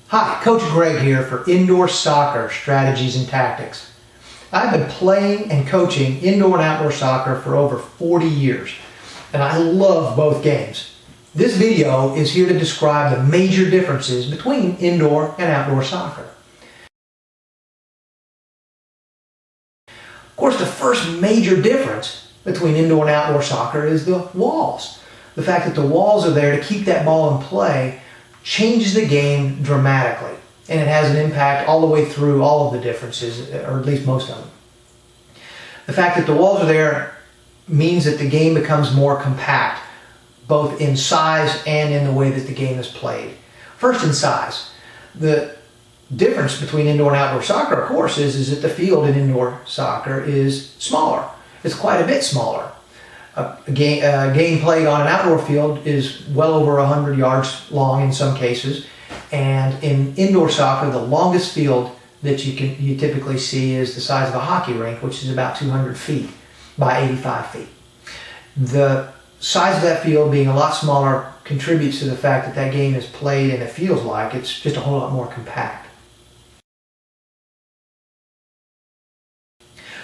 Hi, Coach Greg here for Indoor Soccer Strategies and Tactics. I've been playing and coaching indoor and outdoor soccer for over 40 years, and I love both games. This video is here to describe the major differences between indoor and outdoor soccer. Of course, the first major difference between indoor and outdoor soccer is the walls. The fact that the walls are there to keep that ball in play changes the game dramatically, and it has an impact all the way through all of the differences, or at least most of them. The fact that the walls are there means that the game becomes more compact, both in size and in the way that the game is played. First, in size. The difference between indoor and outdoor soccer, of course, is that the field in indoor soccer is smaller. It's quite a bit smaller. A game played on an outdoor field is well over 100 yards long in some cases, and in indoor soccer, the longest field that you typically see is the size of a hockey rink, which is about 200 feet by 85 feet. The size of that field being a lot smaller contributes to the fact that that game is played and it feels like it's just a whole lot more compact.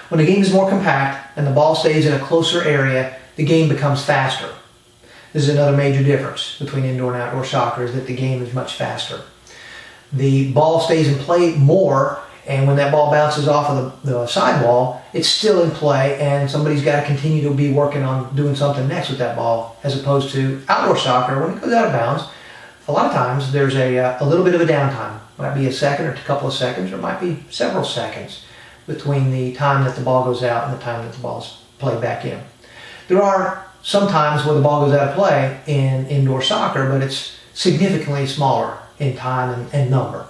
When the game is more compact and the ball stays in a closer area, the game becomes faster. This is another major difference between indoor and outdoor soccer, is that the game is much faster. The ball stays in play more, and when that ball bounces off of the sidewall, it's still in play, and somebody's got to continue to be working on doing something next with that ball, as opposed to outdoor soccer. When it goes out of bounds, a lot of times there's a little bit of a downtime. It might be a second or a couple of seconds, or it might be several seconds between the time that the ball goes out and the time that the ball's played back in. There are some times where the ball goes out of play in indoor soccer, but it's significantly smaller in time and number.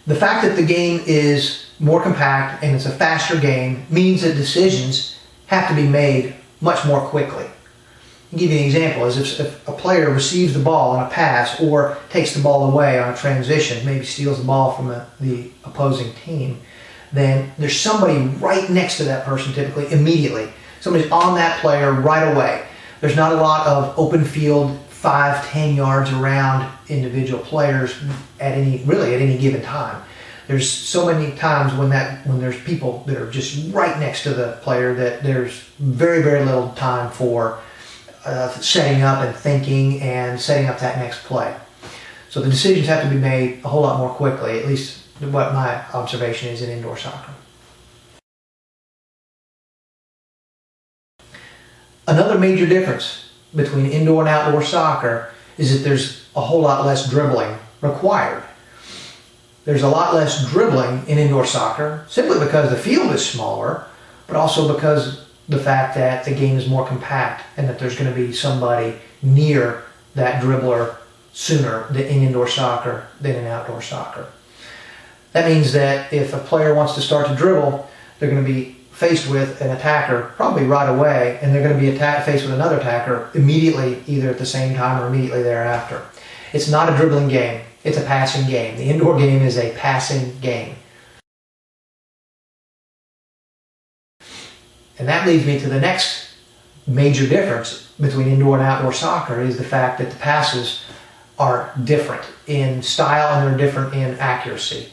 The fact that the game is more compact and it's a faster game means that decisions have to be made much more quickly. I'll give you an example. Is if a player receives the ball on a pass or takes the ball away on a transition, maybe steals the ball from the opposing team, then there's somebody right next to that person typically immediately. Somebody's on that player right away. There's not a lot of open field 5-10 yards around individual players at any given time. There's so many times when there's people that are just right next to the player that there's very, very little time for setting up and thinking and setting up that next play. So the decisions have to be made a whole lot more quickly, at least what my observation is in indoor soccer. Another major difference between indoor and outdoor soccer is that there's a whole lot less dribbling required. There's a lot less dribbling in indoor soccer simply because the field is smaller, but also because the fact that the game is more compact and that there's going to be somebody near that dribbler sooner in indoor soccer than in outdoor soccer. That means that if a player wants to start to dribble, they're going to be faced with an attacker probably right away, and they're going to be faced with another attacker immediately, either at the same time or immediately thereafter. It's not a dribbling game, it's a passing game. The indoor game is a passing game. And that leads me to the next major difference between indoor and outdoor soccer, is the fact that the passes are different in style and they're different in accuracy.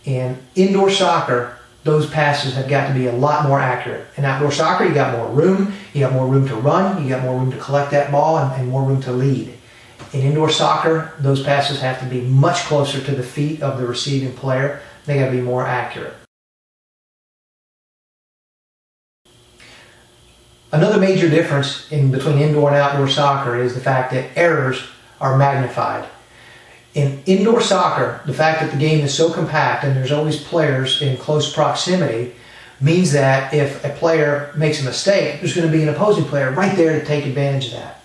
In indoor soccer, those passes have got to be a lot more accurate. In outdoor soccer, you got more room to run, you got more room to collect that ball, and more room to lead. In indoor soccer, those passes have to be much closer to the feet of the receiving player. They got to be more accurate. Another major difference between indoor and outdoor soccer is the fact that errors are magnified. In indoor soccer, the fact that the game is so compact and there's always players in close proximity means that if a player makes a mistake, there's going to be an opposing player right there to take advantage of that.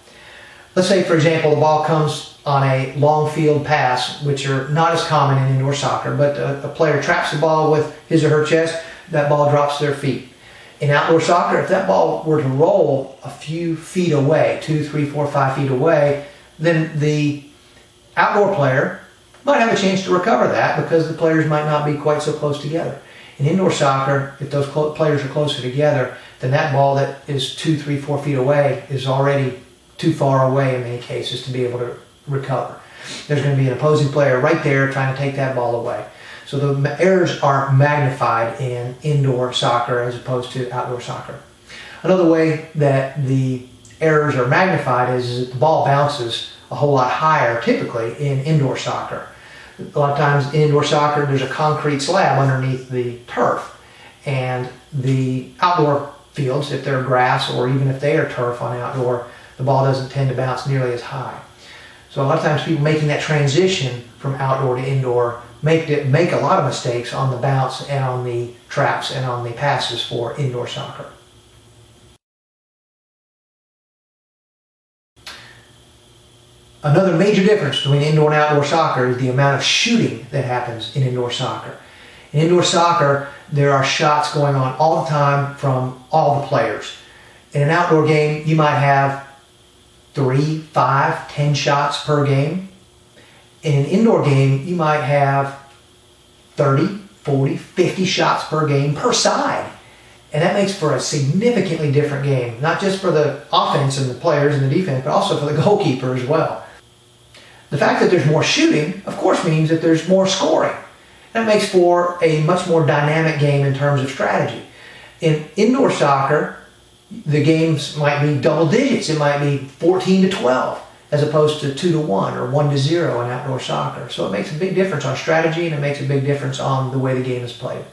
Let's say, for example, the ball comes on a long field pass, which are not as common in indoor soccer, but a player traps the ball with his or her chest, that ball drops to their feet. In outdoor soccer, if that ball were to roll a few feet away, 2, 3, 4, 5 feet away, then the outdoor player might have a chance to recover that because the players might not be quite so close together. In indoor soccer, if those players are closer together, then that ball that is 2, 3, 4 feet away is already too far away in many cases to be able to recover. There's going to be an opposing player right there trying to take that ball away. So the errors are magnified in indoor soccer as opposed to outdoor soccer. Another way that the errors are magnified is that the ball bounces a whole lot higher typically in indoor soccer. A lot of times in indoor soccer there's a concrete slab underneath the turf, and the outdoor fields, if they're grass or even if they are turf on outdoor, the ball doesn't tend to bounce nearly as high. So a lot of times people making that transition from outdoor to indoor make a lot of mistakes on the bounce and on the traps and on the passes for indoor soccer. Another major difference between indoor and outdoor soccer is the amount of shooting that happens in indoor soccer. In indoor soccer, there are shots going on all the time from all the players. In an outdoor game, you might have 3, 5, 10 shots per game. In an indoor game, you might have 30, 40, 50 shots per game per side. And that makes for a significantly different game, not just for the offense and the players and the defense, but also for the goalkeeper as well. The fact that there's more shooting, of course, means that there's more scoring. That makes for a much more dynamic game in terms of strategy. In indoor soccer, the games might be double digits. It might be 14-12 as opposed to 2-1 or 1-0 in outdoor soccer. So it makes a big difference on strategy, and it makes a big difference on the way the game is played.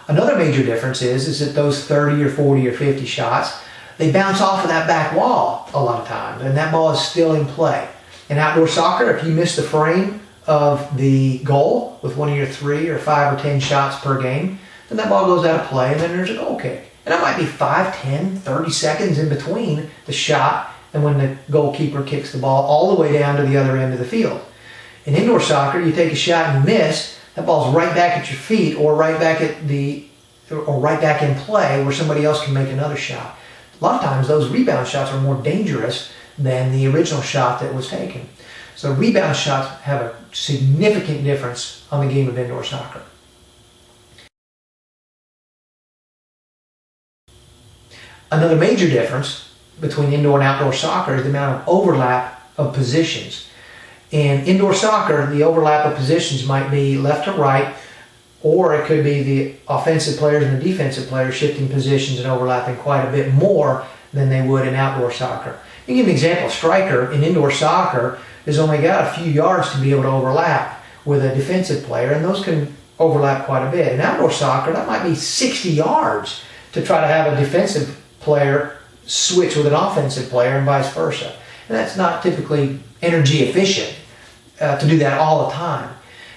Another major difference is that those 30 or 40 or 50 shots, they bounce off of that back wall a lot of times, and that ball is still in play. In outdoor soccer, if you miss the frame of the goal with one of your 3 or 5 or 10 shots per game, then that ball goes out of play and then there's a goal kick. And that might be 5, 10, 30 seconds in between the shot and when the goalkeeper kicks the ball all the way down to the other end of the field. In indoor soccer, you take a shot and you miss, that ball's right back at your feet or right back in play where somebody else can make another shot. A lot of times those rebound shots are more dangerous than the original shot that was taken. So rebound shots have a significant difference on the game of indoor soccer. Another major difference between indoor and outdoor soccer is the amount of overlap of positions. In indoor soccer, the overlap of positions might be left to right, or it could be the offensive players and the defensive players shifting positions and overlapping quite a bit more than they would in outdoor soccer. You give an example. A striker in indoor soccer has only got a few yards to be able to overlap with a defensive player, and those can overlap quite a bit. In outdoor soccer, that might be 60 yards to try to have a defensive player switch with an offensive player and vice versa. And that's not typically energy efficient to do that all the time.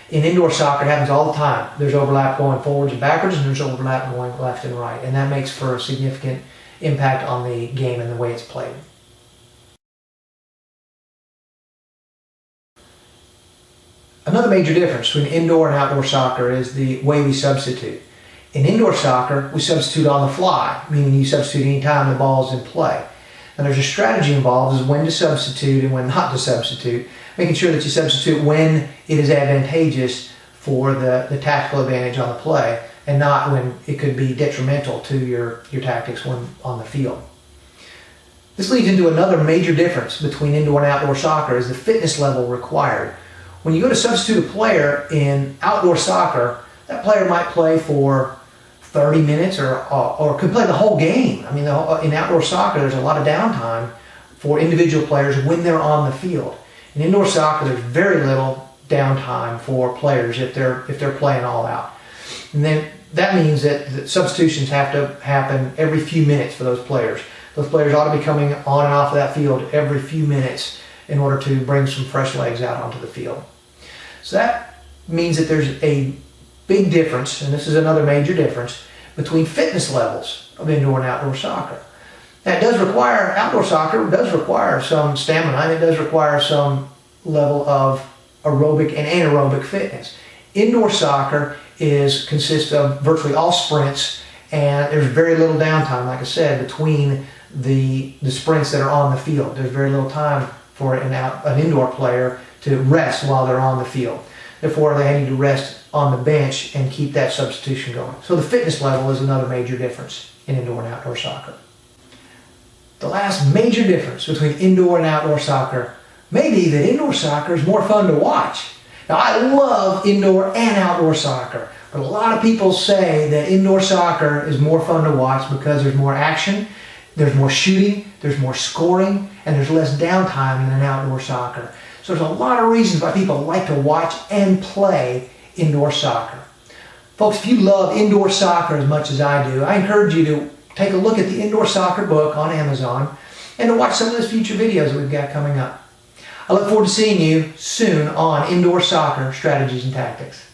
In indoor soccer, it happens all the time. There's overlap going forwards and backwards, and there's overlap going left and right. And that makes for a significant impact on the game and the way it's played. Another major difference between indoor and outdoor soccer is the way we substitute. In indoor soccer, we substitute on the fly, meaning you substitute anytime the ball is in play. And there's a strategy involved as when to substitute and when not to substitute, making sure that you substitute when it is advantageous for the tactical advantage on the play and not when it could be detrimental to your tactics when on the field. This leads into another major difference between indoor and outdoor soccer is the fitness level required. When you go to substitute a player in outdoor soccer, that player might play for 30 minutes or could play the whole game. I mean, in outdoor soccer, there's a lot of downtime for individual players when they're on the field. In indoor soccer, there's very little downtime for players if they're playing all out. And then that means that the substitutions have to happen every few minutes for those players. Those players ought to be coming on and off of that field every few minutes in order to bring some fresh legs out onto the field. So that means that there's a big difference, and this is another major difference, between fitness levels of indoor and outdoor soccer. Now, outdoor soccer does require some stamina, and it does require some level of aerobic and anaerobic fitness. Indoor soccer consists of virtually all sprints, and there's very little downtime, like I said, between the sprints that are on the field. There's very little time for an indoor player to rest while they're on the field. Therefore, they need to rest on the bench and keep that substitution going. So the fitness level is another major difference in indoor and outdoor soccer. The last major difference between indoor and outdoor soccer may be that indoor soccer is more fun to watch. Now, I love indoor and outdoor soccer, but a lot of people say that indoor soccer is more fun to watch because there's more action, there's more shooting, there's more scoring, and there's less downtime than in outdoor soccer. So there's a lot of reasons why people like to watch and play indoor soccer. Folks, if you love indoor soccer as much as I do, I encourage you to take a look at the Indoor Soccer book on Amazon and to watch some of those future videos that we've got coming up. I look forward to seeing you soon on Indoor Soccer Strategies and Tactics.